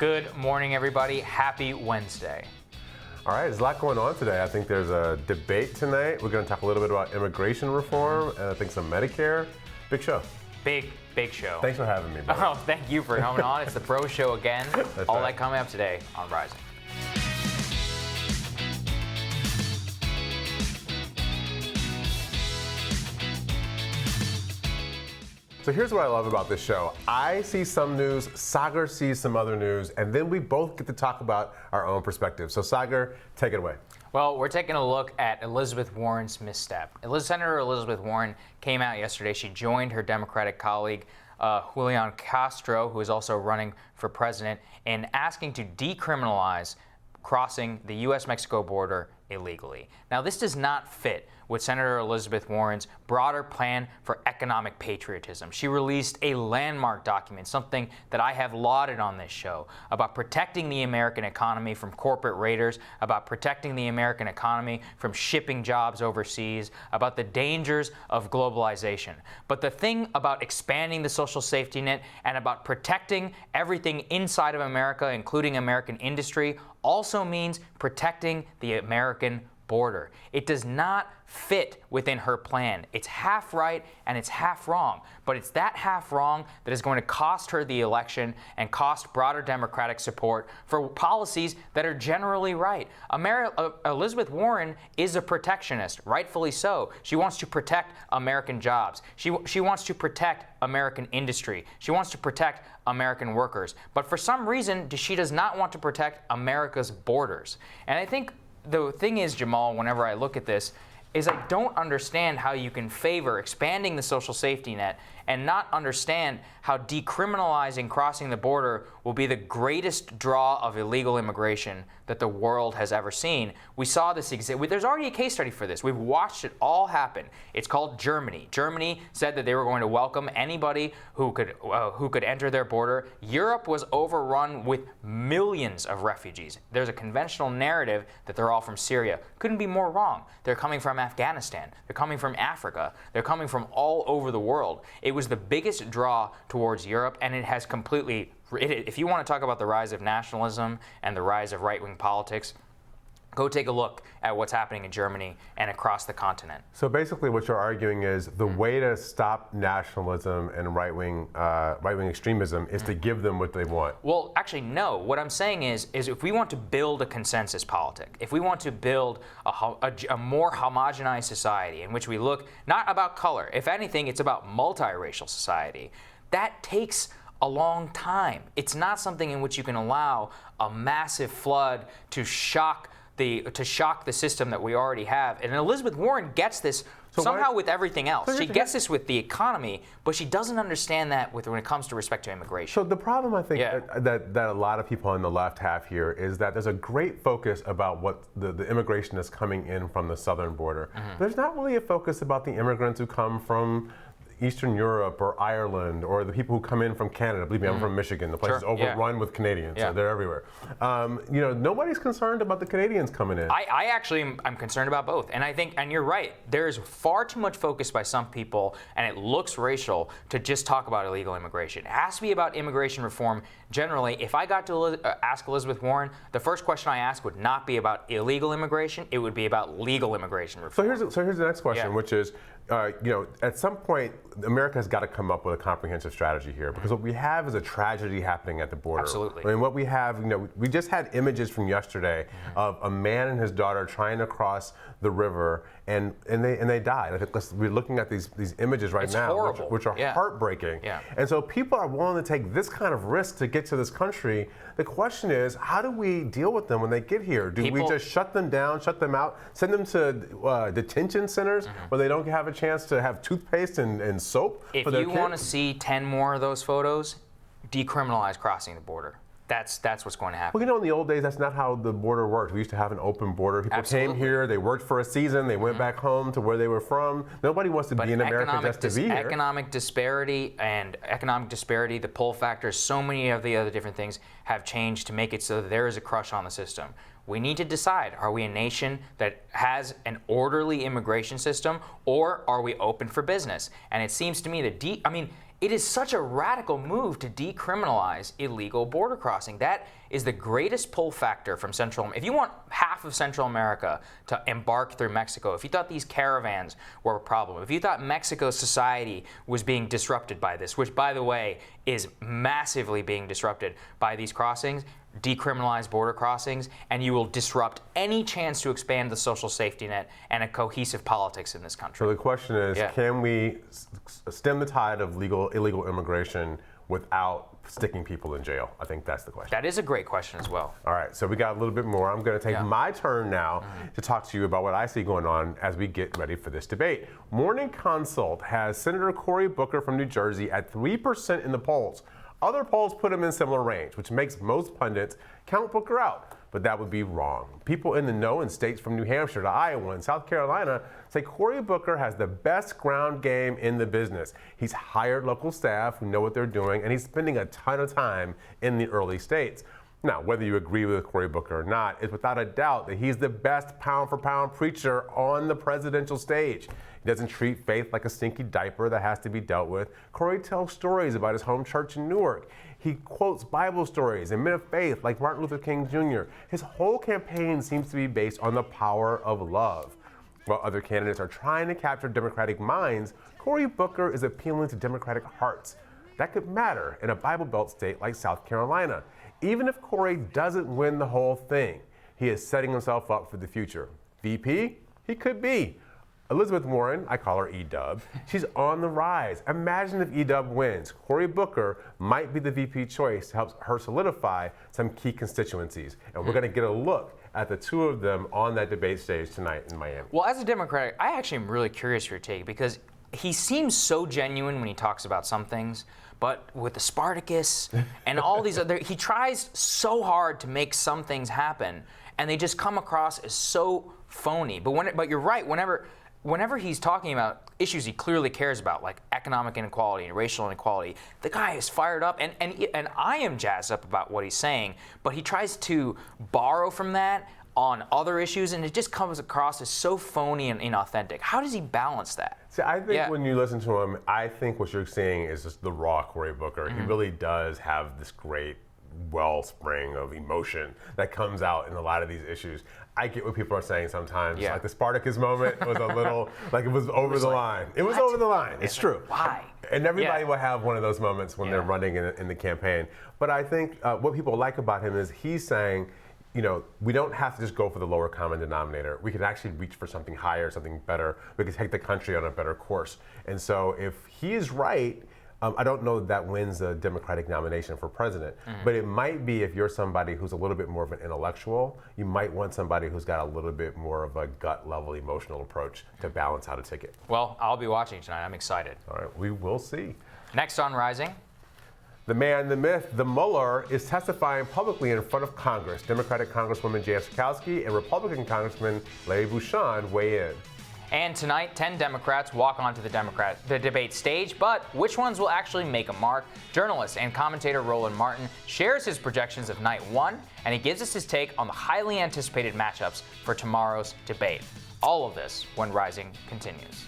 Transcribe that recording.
Good morning, everybody. Happy Wednesday. All right, there's a lot going on today. I think there's a debate tonight. We're going to talk a little bit about immigration reform and I think some Medicare. Big show. Big show. Thanks for having me, brother. Oh, thank you for coming on. It's the Pro Show again. That's All right. that coming up today on Rising. So here's what I love about this show. I see some news, Saagar sees some other news, and then we both get to talk about our own perspective. So Saagar, take it away. Well, we're taking a look at Elizabeth Warren's misstep. Senator Elizabeth Warren came out yesterday. She joined her Democratic colleague, Julian Castro, who is also running for president, in asking to decriminalize crossing the U.S.-Mexico border illegally. Now, this does not fit with Senator Elizabeth Warren's broader plan for economic patriotism. She released a landmark document, something that I have lauded on this show, about protecting the American economy from corporate raiders, about protecting the American economy from shipping jobs overseas, about the dangers of globalization. But the thing about expanding the social safety net and about protecting everything inside of America, including American industry, also means protecting the American border. It does not fit within her plan. It's half right and it's half wrong. But it's that half wrong that is going to cost her the election and cost broader Democratic support for policies that are generally right. Elizabeth Warren is a protectionist, rightfully so. She wants to protect American jobs. She wants to protect American industry. She wants to protect American workers. But for some reason, she does not want to protect America's borders. And I think the thing is, Jamal, whenever I look at this, is I don't understand how you can favor expanding the social safety net and not understand how decriminalizing crossing the border will be the greatest draw of illegal immigration that the world has ever seen. We saw this there's already a case study for this. We've watched it all happen. It's called Germany. Germany said that they were going to welcome anybody who could enter their border. Europe was overrun with millions of refugees. There's a conventional narrative that they're all from Syria. Couldn't be more wrong. They're coming from Afghanistan. They're coming from Africa. They're coming from all over the world. It was the biggest draw towards Europe, and it has completely, if you want to talk about the rise of nationalism and the rise of right-wing politics, go take a look at what's happening in Germany and across the continent. So basically what you're arguing is the way to stop nationalism and right-wing extremism is to give them what they want. Well, actually, no. What I'm saying is if we want to build a consensus politic, if we want to build a more homogenized society in which we look not about color, if anything, it's about multiracial society, that takes a long time. It's not something in which you can allow a massive flood to shock the system that we already have. And Elizabeth Warren gets this somehow with everything else. She gets this with the economy, but she doesn't understand that when it comes to respect to immigration. So the problem I think that a lot of people on the left have here is that there's a great focus about what the immigration that's coming in from the southern border. There's not really a focus about the immigrants who come from Eastern Europe or Ireland or the people who come in from Canada. Believe me, I'm from Michigan. The place is overrun with Canadians, so they're everywhere. Nobody's concerned about the Canadians coming in. I'm concerned about both. And I think, and you're right, there's far too much focus by some people, and it looks racial, to just talk about illegal immigration. It has to be about immigration reform generally. If I got to ask Elizabeth Warren, the first question I ask would not be about illegal immigration, it would be about legal immigration reform. So here's the next question, which is, at some point, America has got to come up with a comprehensive strategy here, because what we have is a tragedy happening at the border. Absolutely. I mean, what we have, we just had images from yesterday of a man and his daughter trying to cross the river, and they died. I think we're looking at these images right now, which are heartbreaking. Yeah. And so people are willing to take this kind of risk to get to this country. The question is, how do we deal with them when they get here? Do we just shut them down, shut them out, send them to detention centers where they don't have a chance to have toothpaste and soap for their kids? If you want to see 10 more of those photos, decriminalize crossing the border. That's what's going to happen. Well, in the old days, that's not how the border worked. We used to have an open border. People came here, they worked for a season, they went back home to where they were from. Nobody wants to be in America just to be here. Economic disparity, the pull factors, so many of the other different things have changed to make it so that there is a crush on the system. We need to decide, are we a nation that has an orderly immigration system, or are we open for business? And it seems to me that it is such a radical move to decriminalize illegal border crossing. That is the greatest pull factor from Central. If you want half of Central America to embark through Mexico, if you thought these caravans were a problem, if you thought Mexico's society was being disrupted by this, which, by the way, is massively being disrupted by these crossings, decriminalize border crossings, and you will disrupt any chance to expand the social safety net and a cohesive politics in this country. So the question is, can we stem the tide of illegal immigration without sticking people in jail? I think that's the question. That is a great question as well. All right, so we got a little bit more. I'm going to take my turn now to talk to you about what I see going on as we get ready for this debate. Morning Consult has Senator Cory Booker from New Jersey at 3% in the polls. Other polls put him in similar range, which makes most pundits count Booker out. But that would be wrong. People in the know in states from New Hampshire to Iowa and South Carolina say Cory Booker has the best ground game in the business. He's hired local staff who know what they're doing, and he's spending a ton of time in the early states. Now, whether you agree with Cory Booker or not, it's without a doubt that he's the best pound-for-pound preacher on the presidential stage. He doesn't treat faith like a stinky diaper that has to be dealt with. Cory tells stories about his home church in Newark. He quotes Bible stories and men of faith like Martin Luther King Jr. His whole campaign seems to be based on the power of love. While other candidates are trying to capture Democratic minds, Cory Booker is appealing to Democratic hearts. That could matter in a Bible Belt state like South Carolina. Even if Cory doesn't win the whole thing, he is setting himself up for the future. VP? He could be. Elizabeth Warren, I call her E-Dub, she's on the rise. Imagine if E-Dub wins. Cory Booker might be the VP choice to help her solidify some key constituencies. And we're going to get a look at the two of them on that debate stage tonight in Miami. Well, as a Democrat, I actually am really curious for your take, because he seems so genuine when he talks about some things, but with the Spartacus and all these other, he tries so hard to make some things happen, and they just come across as so phony. But you're right, whenever he's talking about issues he clearly cares about, like economic inequality and racial inequality, the guy is fired up, and I am jazzed up about what he's saying, but he tries to borrow from that on other issues, and it just comes across as so phony and inauthentic. How does he balance that? See, I think when you listen to him, I think what you're seeing is just the raw Cory Booker. He really does have this great wellspring of emotion that comes out in a lot of these issues. I get what people are saying sometimes. Like the Spartacus moment was a little, like it was over the line. It was over the line. It's true. Why? And everybody will have one of those moments when they're running in the campaign. But I think what people like about him is he's saying, you know, we don't have to just go for the lower common denominator. We can actually reach for something higher, something better. We can take the country on a better course. And so if he is right, I don't know that wins the Democratic nomination for president, but it might be if you're somebody who's a little bit more of an intellectual, you might want somebody who's got a little bit more of a gut level emotional approach to balance out a ticket. Well, I'll be watching tonight. I'm excited. All right, we will see. Next on Rising. The man, the myth, the Mueller is testifying publicly in front of Congress. Democratic Congresswoman Jan Schakowsky and Republican Congressman Larry Bouchon weigh in. And tonight, 10 Democrats walk onto the debate stage, but which ones will actually make a mark? Journalist and commentator Roland Martin shares his projections of night one, and he gives us his take on the highly anticipated matchups for tomorrow's debate. All of this when Rising continues.